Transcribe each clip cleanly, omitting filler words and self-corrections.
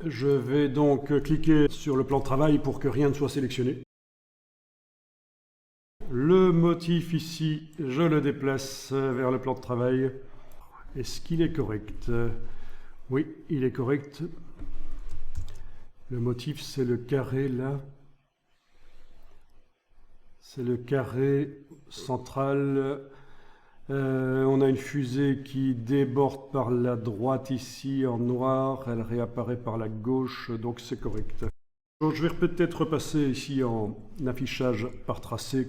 Je vais donc cliquer sur le plan de travail pour que rien ne soit sélectionné. Le motif ici, je le déplace vers le plan de travail. Est-ce qu'il est correct? Oui, il est correct. Le motif, c'est le carré là. C'est le carré central. On a une fusée qui déborde par la droite ici en noir. Elle réapparaît par la gauche, donc c'est correct. Donc, je vais peut-être repasser ici en affichage par tracé.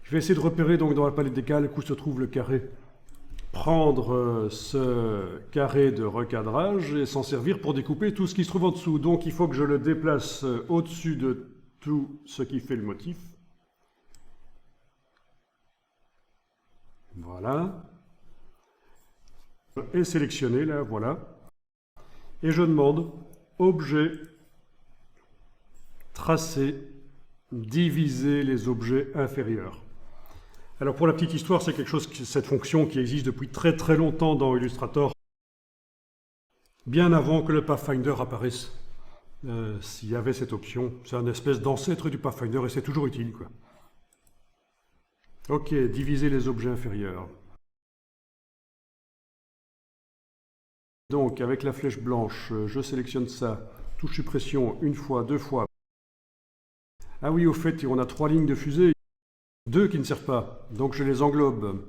Je vais essayer de repérer donc dans la palette des calques où se trouve le carré. Prendre ce carré de recadrage et s'en servir pour découper tout ce qui se trouve en dessous. Donc il faut que je le déplace au-dessus de tout ce qui fait le motif. Voilà. Et sélectionner là, voilà. Et je demande objet, tracer, diviser les objets inférieurs. Alors pour la petite histoire, c'est quelque chose, cette fonction qui existe depuis très très longtemps dans Illustrator, bien avant que le Pathfinder apparaisse. S'il y avait cette option, c'est un espèce d'ancêtre du Pathfinder et c'est toujours utile, quoi. Ok, diviser les objets inférieurs. Donc avec la flèche blanche, je sélectionne ça, touche suppression une fois, deux fois. Ah oui, au fait, on a 3 lignes de fusée. 2 qui ne servent pas, donc je les englobe.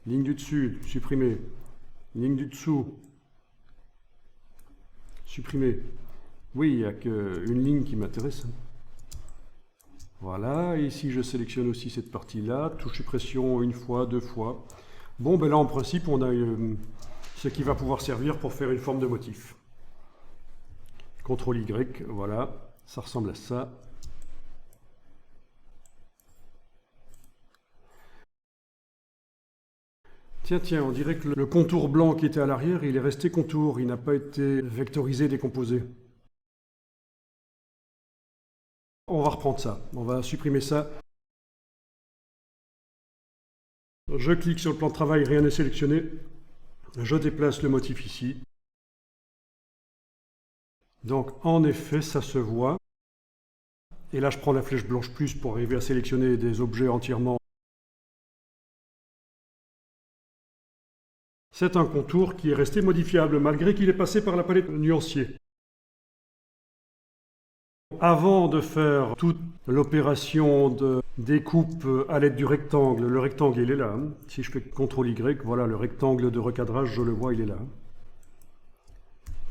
Ligne du dessus, supprimer. Ligne du dessous, supprimer. Oui, il n'y a qu'une ligne qui m'intéresse. Voilà, et ici je sélectionne aussi cette partie-là, touche suppression une fois, deux fois. Bon, ben là en principe on a ce qui va pouvoir servir pour faire une forme de motif. CTRL Y, voilà, ça ressemble à ça. Tiens, on dirait que le contour blanc qui était à l'arrière, il est resté contour, il n'a pas été vectorisé, décomposé. On va reprendre ça, on va supprimer ça. Je clique sur le plan de travail, rien n'est sélectionné. Je déplace le motif ici. Donc en effet, ça se voit. Et là, je prends la flèche blanche plus pour arriver à sélectionner des objets entièrement. C'est un contour qui est resté modifiable, malgré qu'il est passé par la palette nuancier. Avant de faire toute l'opération de découpe à l'aide du rectangle, le rectangle il est là. Si je fais CTRL Y, voilà, le rectangle de recadrage, je le vois, il est là.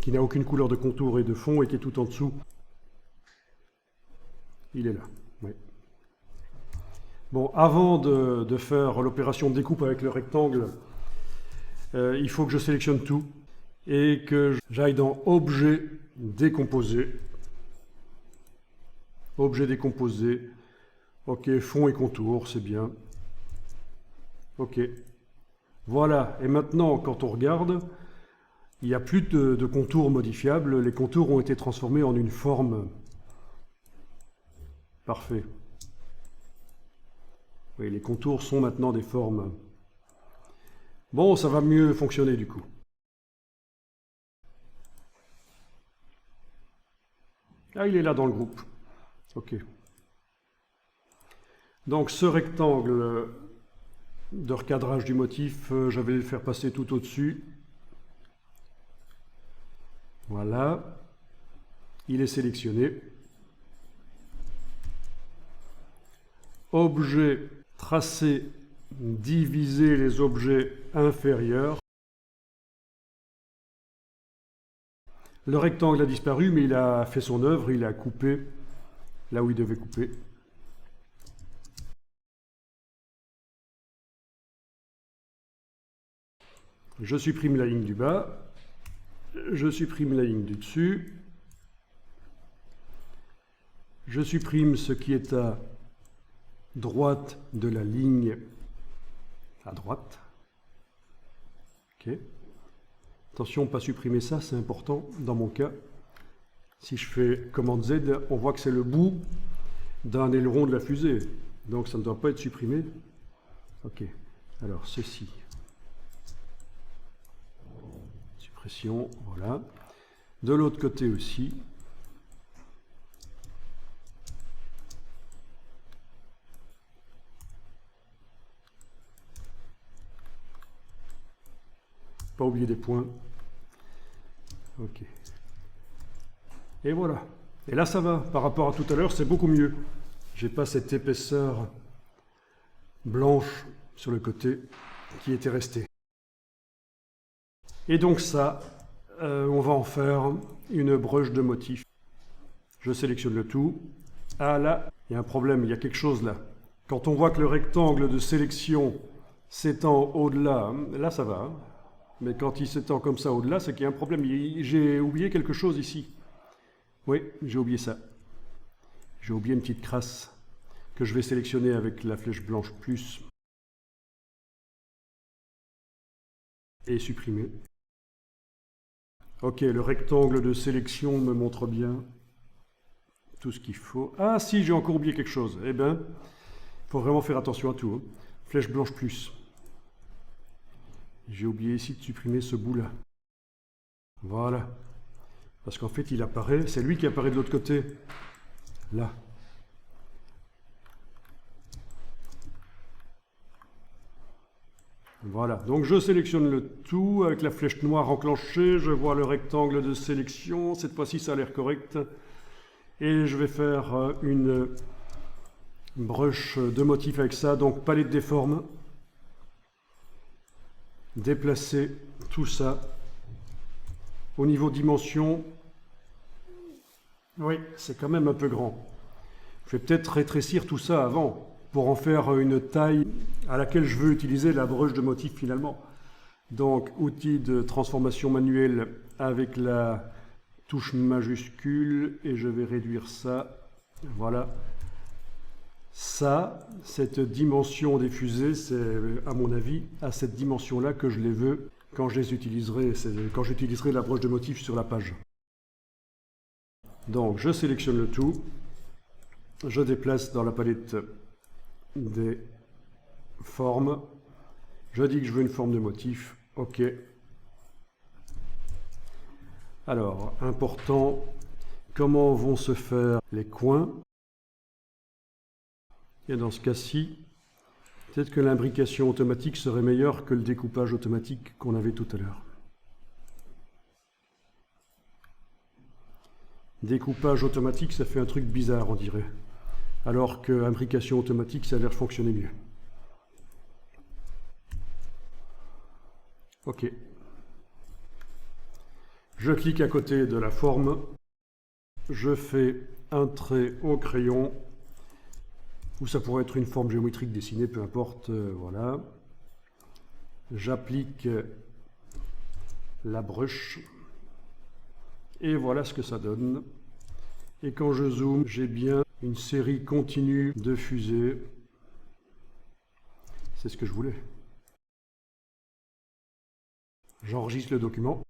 Qui n'a aucune couleur de contour et de fond et qui est tout en dessous. Il est là, oui. Bon, avant de faire l'opération de découpe avec le rectangle, il faut que je sélectionne tout et que j'aille dans Objet, Décomposer. Objet décomposé. Ok, fond et contour, c'est bien. Ok. Voilà, et maintenant, quand on regarde, il n'y a plus de contours modifiables. Les contours ont été transformés en une forme. Parfait. Oui, les contours sont maintenant des formes. Bon, ça va mieux fonctionner du coup. Ah, il est là dans le groupe. Ok. Donc ce rectangle de recadrage du motif, je vais le faire passer tout au-dessus. Voilà. Il est sélectionné. Objet, tracer, diviser les objets inférieurs. Le rectangle a disparu, mais il a fait son œuvre, il a coupé là où il devait couper. Je supprime la ligne du bas, je supprime la ligne du dessus, je supprime ce qui est à droite de la ligne à droite. Ok. Attention, pas supprimer ça, c'est important dans mon cas. Si je fais commande Z, on voit que c'est le bout d'un aileron de la fusée. Donc ça ne doit pas être supprimé. Ok, alors ceci. Suppression, voilà. De l'autre côté aussi. Pas oublier des points. Ok. Et voilà. Et là, ça va. Par rapport à tout à l'heure, c'est beaucoup mieux. J'ai pas cette épaisseur blanche sur le côté qui était restée. Et donc ça, on va en faire une broche de motif. Je sélectionne le tout. Ah là, il y a un problème, il y a quelque chose là. Quand on voit que le rectangle de sélection s'étend au-delà, là ça va. Hein. Mais quand il s'étend comme ça au-delà, c'est qu'il y a un problème. J'ai oublié quelque chose ici. Oui, j'ai oublié ça. J'ai oublié une petite crasse que je vais sélectionner avec la flèche blanche plus et supprimer. Ok, le rectangle de sélection me montre bien tout ce qu'il faut. Ah si, j'ai encore oublié quelque chose. Eh bien, il faut vraiment faire attention à tout. Hein. Flèche blanche plus. J'ai oublié ici de supprimer ce bout-là. Voilà. Parce qu'en fait, il apparaît, c'est lui qui apparaît de l'autre côté. Là. Voilà, donc je sélectionne le tout avec la flèche noire enclenchée, je vois le rectangle de sélection, cette fois-ci ça a l'air correct. Et je vais faire une broche de motif avec ça, donc palette des formes. Déplacer tout ça. Au niveau dimension, oui, c'est quand même un peu grand. Je vais peut-être rétrécir tout ça avant, pour en faire une taille à laquelle je veux utiliser la broche de motif finalement. Donc, outil de transformation manuelle avec la touche majuscule, et je vais réduire ça. Voilà. Ça, cette dimension des fusées, c'est à mon avis à cette dimension-là que je les veux quand je les utiliserai, quand j'utiliserai la broche de motif sur la page. Donc, je sélectionne le tout. Je déplace dans la palette des formes. Je dis que je veux une forme de motif. OK. Alors, important, comment vont se faire les coins? Et dans ce cas-ci, peut-être que l'imbrication automatique serait meilleure que le découpage automatique qu'on avait tout à l'heure. Découpage automatique, ça fait un truc bizarre, on dirait. Alors que imbrication automatique, ça a l'air de fonctionner mieux. OK. Je clique à côté de la forme. Je fais un trait au crayon. Ou ça pourrait être une forme géométrique dessinée, peu importe. Voilà. J'applique la brush. Et voilà ce que ça donne. Et quand je zoome, j'ai bien une série continue de fusées. C'est ce que je voulais. J'enregistre le document.